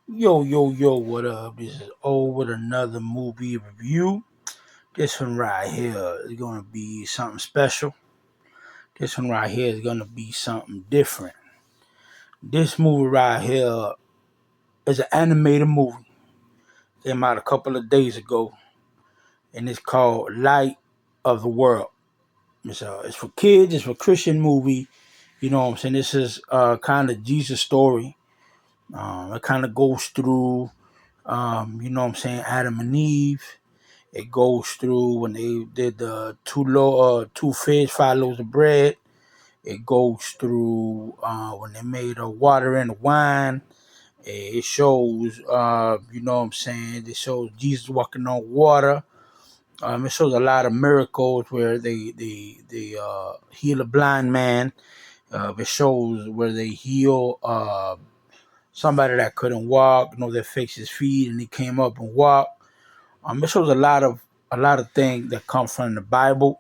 Yo, what up? This is O with another movie review. This one right here is going to be something special. This one right here is going to be something different. This movie right here is an animated movie. Came out a couple of days ago, and it's called Light of the World. It's for kids, it's for Christian movie. You know what I'm saying? This is kind of Jesus' story. It kind of goes through, Adam and Eve. It goes through when they did the two fish, 5 loaves of bread. It goes through when they made water and wine. It shows, it shows Jesus walking on water. It shows a lot of miracles where they heal a blind man. It shows where they heal somebody that couldn't walk. They fixed his feet and he came up and walked. It shows a lot of things that come from the Bible,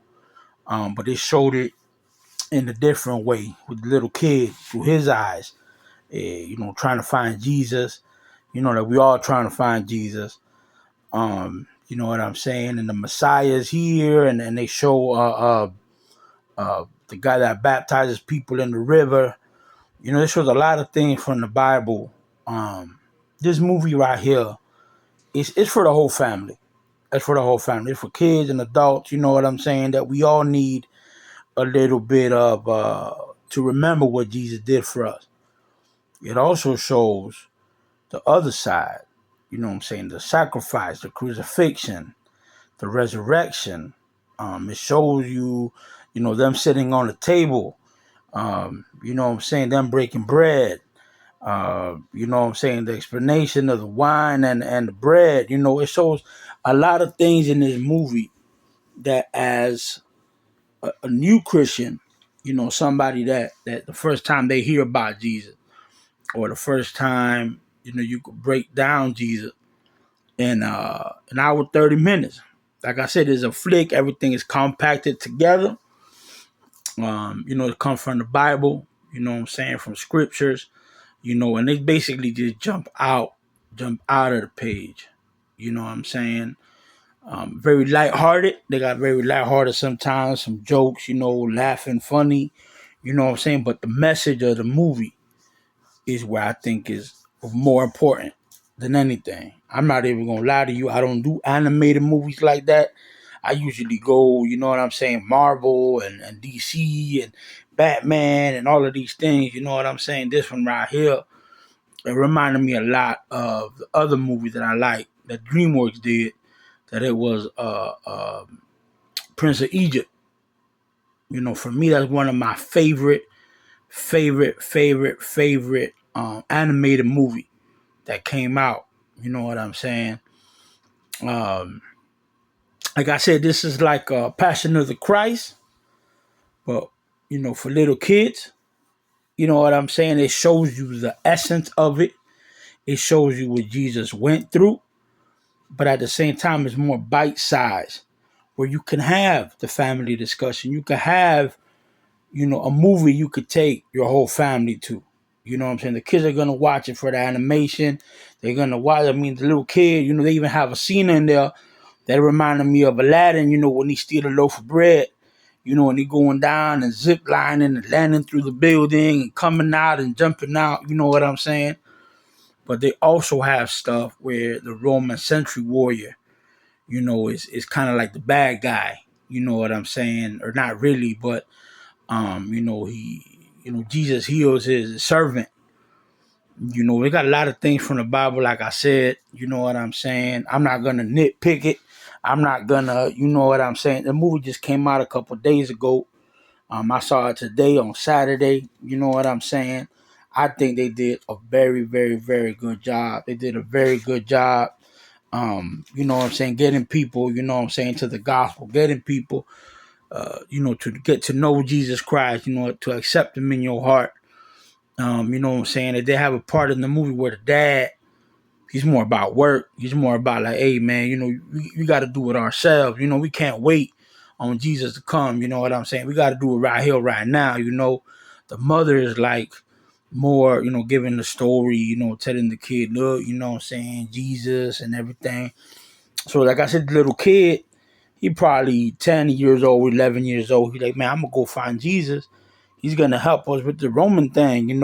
but it showed it in a different way with the little kid through his eyes. Trying to find Jesus. That we all trying to find Jesus. You know what I'm saying? And the Messiah is here, and they show the guy that baptizes people in the river. It shows a lot of things from the Bible. This movie right here it's for the whole family. It's for the whole family. It's for kids and adults. You know what I'm saying? That we all need a little bit of to remember what Jesus did for us. It also shows the other side. You know what I'm saying? The sacrifice, the crucifixion, the resurrection. It shows you, them sitting on the table. You know what I'm saying? Them breaking bread. The explanation of the wine and the bread. It shows a lot of things in this movie that as a new Christian, somebody that the first time they hear about Jesus or the first time, you could break down Jesus in an hour 30 minutes. Like I said, it's a flick. Everything is compacted together. It comes from the Bible. From scriptures. And they basically just jump out of the page. You know what I'm saying? Very lighthearted. They got very lighthearted sometimes, some jokes, laughing, funny, you know what I'm saying? But the message of the movie is where I think is more important than anything. I'm not even gonna lie to you. I don't do animated movies like that. I usually go, you know what I'm saying, Marvel and DC and Batman and all of these things, you know what I'm saying? This one right here, it reminded me a lot of the other movies that I like that DreamWorks did. That it was Prince of Egypt. For me, that's one of my favorite animated movie that came out. You know what I'm saying? Um, like I said, this is like a Passion of the Christ, but for little kids. You know what I'm saying? It shows you the essence of it. It shows you what Jesus went through, but at the same time, it's more bite sized, where you can have the family discussion. You can have, a movie you could take your whole family to. You know what I'm saying? The kids are gonna watch it for the animation. They're gonna watch. I mean, the little kid. They even have a scene in there that reminded me of Aladdin. When he steal a loaf of bread. And he going down and zip lining and landing through the building and coming out and jumping out. You know what I'm saying? But they also have stuff where the Roman century warrior, is kind of like the bad guy. You know what I'm saying? Or not really, but Jesus heals his servant. We got a lot of things from the Bible, like I said. You know what I'm saying? I'm not gonna nitpick it. I'm not gonna, you know what I'm saying? The movie just came out a couple of days ago. I saw it today on Saturday. You know what I'm saying? I think they did a very, very, very good job. They did a very good job. You know what I'm saying? Getting people, to the gospel, getting people, to get to know Jesus Christ, to accept him in your heart. You know what I'm saying? That they have a part in the movie where the dad, he's more about work. He's more about like, hey man, we got to do it ourselves. We can't wait on Jesus to come. You know what I'm saying? We got to do it right here, right now. The mother is like, more, giving the story, telling the kid, look, what I'm saying, Jesus and everything. So like I said, the little kid, he probably 10 years old, 11 years old. He's like, man, I'm gonna go find Jesus. He's gonna help us with the Roman thing.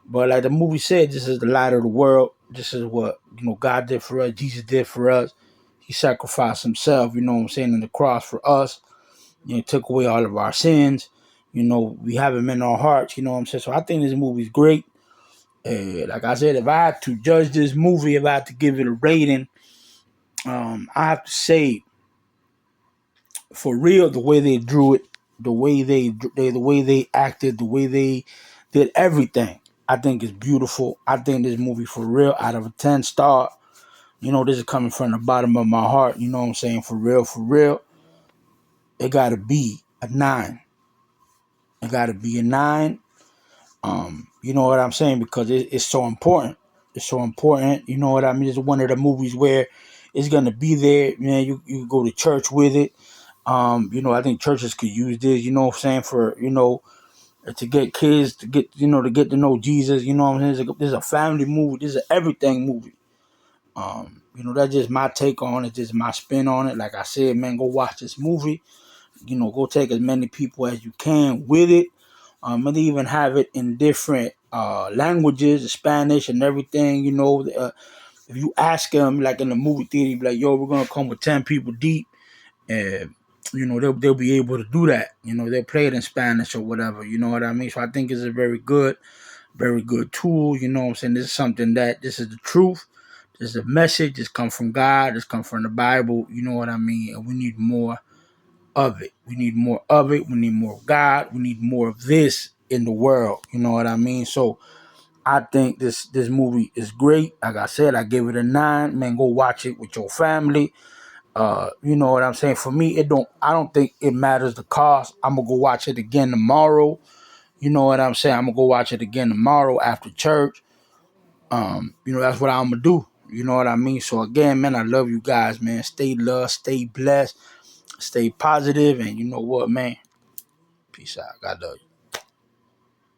But like the movie said, this is the light of the world. This is what, God did for us, Jesus did for us. He sacrificed himself, what I'm saying, on the cross for us. Took away all of our sins. We have him in our hearts, what I'm saying? So I think this movie's great. Like I said, if I had to judge this movie, if I had to give it a rating, I have to say, for real, the way they drew it, the way they acted, the way they did everything, I think is beautiful. I think this movie, for real, out of a 10-star, this is coming from the bottom of my heart. You know what I'm saying? For real, it got to be a 9. It got to be a 9. You know what I'm saying? Because it's so important. It's so important. You know what I mean? It's one of the movies where it's gonna be there. Man, you go to church with it. I think churches could use this. You know what I'm saying? For to get kids to get to get to know Jesus. You know what I'm saying? This is a family movie. This is an everything movie. That's just my take on it. Just my spin on it. Like I said, man, go watch this movie. Go take as many people as you can with it. And they even have it in different languages, Spanish and everything. If you ask them, like in the movie theater, you be like, yo, we're going to come with 10 people deep. And, they'll be able to do that. They'll play it in Spanish or whatever. You know what I mean? So I think it's a very good tool. You know what I'm saying? This is something this is the truth. This is a message. This comes from God. This comes from the Bible. You know what I mean? And we need more of it. We need more of it. We need more of God. We need more of this in the world. You know what I mean? So I think this movie is great. Like I said, I give it a 9. Man, go watch it with your family. You know what I'm saying? For me, I don't think it matters the cost. I'm gonna go watch it again tomorrow. You know what I'm saying? I'm gonna go watch it again tomorrow after church. That's what I'm gonna do. You know what I mean? So again, man, I love you guys, man. Stay loved, stay blessed, stay positive, and you know what, man? Peace out. God love you.